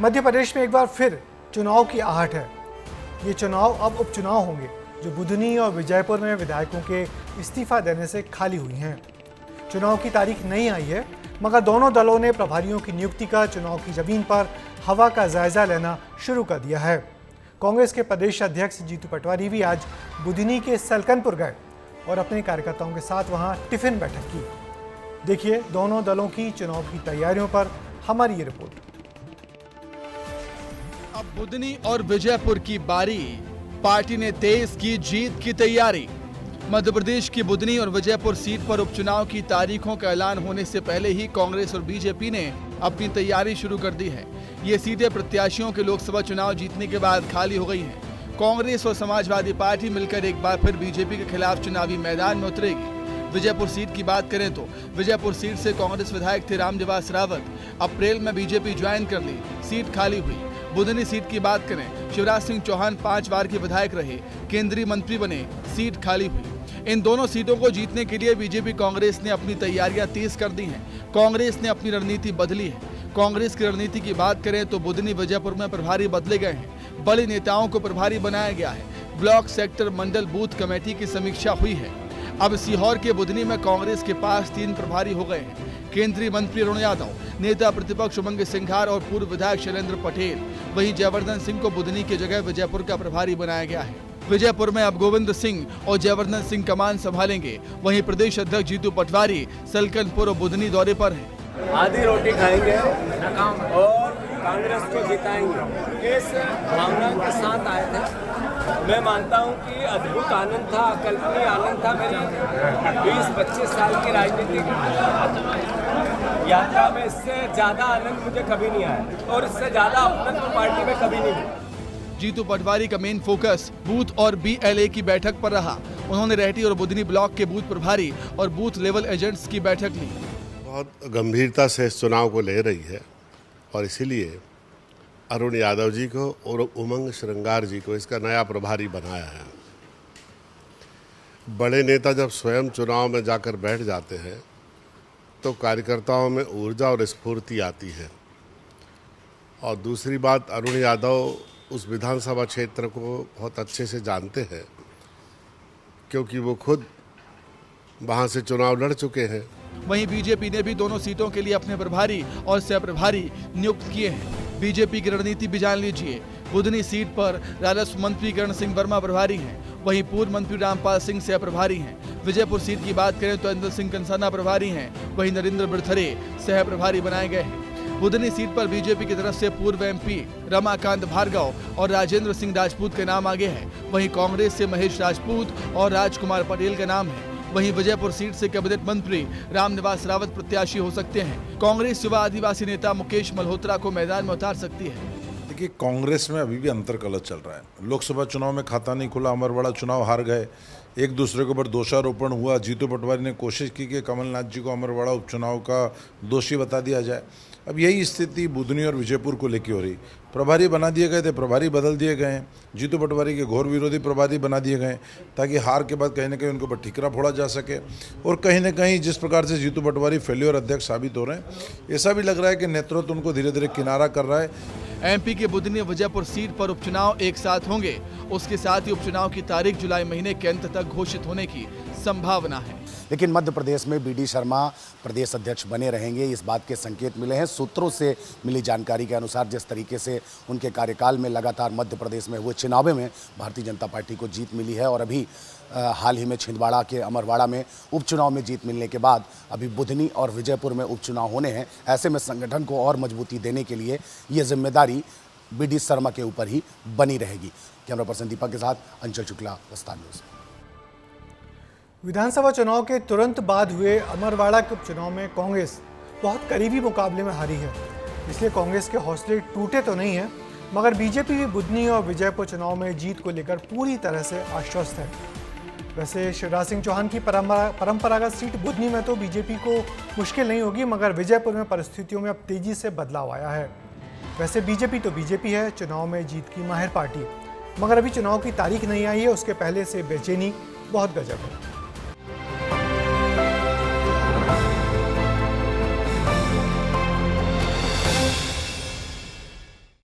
मध्य प्रदेश में एक बार फिर चुनाव की आहट है। ये चुनाव अब उपचुनाव होंगे जो बुधनी और विजयपुर में विधायकों के इस्तीफा देने से खाली हुई हैं। चुनाव की तारीख नहीं आई है, मगर दोनों दलों ने प्रभारियों की नियुक्ति का चुनाव की जमीन पर हवा का जायजा लेना शुरू कर दिया है। कांग्रेस के प्रदेश अध्यक्ष जीतू पटवारी भी आज बुधनी के सलकनपुर गए और अपने कार्यकर्ताओं के साथ वहां टिफिन बैठक की। देखिए दोनों दलों की चुनाव की तैयारियों पर हमारी ये रिपोर्ट। अब बुधनी और विजयपुर की बारी, पार्टी ने तेज की जीत की तैयारी। मध्य प्रदेश की बुधनी और विजयपुर सीट पर उपचुनाव की तारीखों का ऐलान होने से पहले ही कांग्रेस और बीजेपी ने अपनी तैयारी शुरू कर दी है। ये सीटें प्रत्याशियों के लोकसभा चुनाव जीतने के बाद खाली हो गई हैं। कांग्रेस और समाजवादी पार्टी मिलकर एक बार फिर बीजेपी के खिलाफ चुनावी मैदान में उतरेगी। विजयपुर सीट की बात करें तो विजयपुर सीट से कांग्रेस विधायक थे रामनिवास रावत, अप्रैल में बीजेपी ज्वाइन कर ली, सीट खाली हुई। बुधनी सीट की बात करें, शिवराज सिंह चौहान 5 बार के विधायक रहे, केंद्रीय मंत्री बने, सीट खाली हुई। इन दोनों सीटों को जीतने के लिए बीजेपी कांग्रेस ने अपनी तैयारियां तेज कर दी हैं। कांग्रेस ने अपनी रणनीति बदली है। कांग्रेस की रणनीति की बात करें तो बुधनी विजयपुर में प्रभारी बदले गए हैं। बड़े नेताओं को प्रभारी बनाया गया है। ब्लॉक, सेक्टर, मंडल, बूथ कमेटी की समीक्षा हुई है। अब सीहोर के बुधनी में कांग्रेस के पास 3 प्रभारी हो गए हैं। केंद्रीय मंत्री अरुण यादव, नेता प्रतिपक्ष उमंग सिंघार और पूर्व विधायक शैलेंद्र पटेल। वहीं जयवर्धन सिंह को बुधनी की जगह विजयपुर का प्रभारी बनाया गया है। विजयपुर में अब गोविंद सिंह और जयवर्धन सिंह कमान संभालेंगे। वहीं प्रदेश अध्यक्ष जीतू पटवारी सलकनपुर और बुधनी दौरे पर हैं। आधी रोटी खाएंगे और कांग्रेस को जिताएंगे, इस भावना के साथ आए थे। मैं मानता हूं कि अद्भुत आनंद था, अकल्पनीय आनंद था। मेरी 20-25 साल की राजनीतिक यात्रा में इससे ज्यादा आनंद मुझे कभी नहीं आया और इससे ज्यादा अपनत्व तो पार्टी में कभी नहीं मिला। जीतू पटवारी का मेन फोकस बूथ और BLA की बैठक पर रहा। उन्होंने रेहटी और बुधनी ब्लॉक के बूथ प्रभारी और बूथ लेवल एजेंट्स की बैठक ली। बहुत गंभीरता से इस चुनाव को ले रही है और इसीलिए अरुण यादव जी को और उमंग श्रृंगार जी को इसका नया प्रभारी बनाया है। बड़े नेता जब स्वयं चुनाव में जाकर बैठ जाते हैं तो कार्यकर्ताओं में ऊर्जा और स्फूर्ति आती है। और दूसरी बात, अरुण यादव उस विधानसभा क्षेत्र को बहुत अच्छे से जानते हैं क्योंकि वो खुद वहाँ से चुनाव लड़ चुके हैं। वहीं बीजेपी ने भी दोनों सीटों के लिए अपने प्रभारी और सह प्रभारी नियुक्त किए हैं। बीजेपी की रणनीति भी जान लीजिए। बुधनी सीट पर राजस्व मंत्री करण सिंह वर्मा प्रभारी हैं। वहीं पूर्व मंत्री रामपाल सिंह सह प्रभारी हैं। विजयपुर सीट की बात करें तो इंद्र सिंह कंसाना प्रभारी हैं। वहीं नरेंद्र बिरथरे सह प्रभारी बनाए गए हैं। बुधनी सीट पर बीजेपी की तरफ से पूर्व MP रमाकांत भार्गव और राजेंद्र सिंह राजपूत के नाम आगे हैं। वहीं कांग्रेस से महेश राजपूत और राजकुमार पटेल का नाम है। वहीं विजयपुर सीट से कैबिनेट मंत्री रामनिवास रावत प्रत्याशी हो सकते हैं। कांग्रेस युवा आदिवासी नेता मुकेश मल्होत्रा को मैदान में उतार सकती है। देखिए, कांग्रेस में अभी भी अंतर्कलह चल रहा है। लोकसभा चुनाव में खाता नहीं खुला, अमरवाड़ा चुनाव हार गए, एक दूसरे के ऊपर दोषारोपण हुआ। जीतू पटवारी ने कोशिश की कि कमलनाथ जी को अमरवाड़ा उपचुनाव का दोषी बता दिया जाए। अब यही स्थिति बुधनी और विजयपुर को लेकर हो रही। प्रभारी बना दिए गए थे, प्रभारी बदल दिए गए हैं। जीतू पटवारी के घोर विरोधी प्रभारी बना दिए गए ताकि हार के बाद कहीं ना कहीं उनके ऊपर ठिकरा फोड़ा जा सके। और कहीं ना कहीं जिस प्रकार से जीतू पटवारी फेल्योर अध्यक्ष साबित हो रहे हैं, ऐसा भी लग रहा है कि नेतृत्व उनको धीरे धीरे किनारा कर रहा है। MP के बुधनी विजयपुर सीट पर उपचुनाव एक साथ होंगे। उसके साथ ही उपचुनाव की तारीख जुलाई महीने के अंत तक घोषित होने की संभावना है। लेकिन मध्य प्रदेश में BD शर्मा प्रदेश अध्यक्ष बने रहेंगे, इस बात के संकेत मिले हैं। सूत्रों से मिली जानकारी के अनुसार जिस तरीके से उनके कार्यकाल में लगातार मध्य प्रदेश में हुए चुनावों में भारतीय जनता पार्टी को जीत मिली है और अभी हाल ही में छिंदवाड़ा के अमरवाड़ा में उपचुनाव में जीत मिलने के बाद अभी बुधनी और विजयपुर में उपचुनाव होने हैं। ऐसे में संगठन को और मजबूती देने के लिए ये जिम्मेदारी BD शर्मा के ऊपर ही बनी रहेगी। कैमरा पर्सन दीपक के साथ अंचल शुक्ला, स्टार न्यूज़। विधानसभा चुनाव के तुरंत बाद हुए अमरवाड़ा के उपचुनाव में कांग्रेस बहुत करीबी मुकाबले में हारी है। इसलिए कांग्रेस के हौसले टूटे तो नहीं हैं, मगर बीजेपी भी बुधनी और विजयपुर चुनाव में जीत को लेकर पूरी तरह से आश्वस्त है। वैसे शिवराज सिंह चौहान की परंपरागत सीट बुधनी में तो बीजेपी को मुश्किल नहीं होगी, मगर विजयपुर में परिस्थितियों में अब तेजी से बदलाव आया है। वैसे बीजेपी तो बीजेपी है, चुनाव में जीत की माहिर पार्टी, मगर अभी चुनाव की तारीख नहीं आई है। उसके पहले से बेचैनी बहुत गजब है।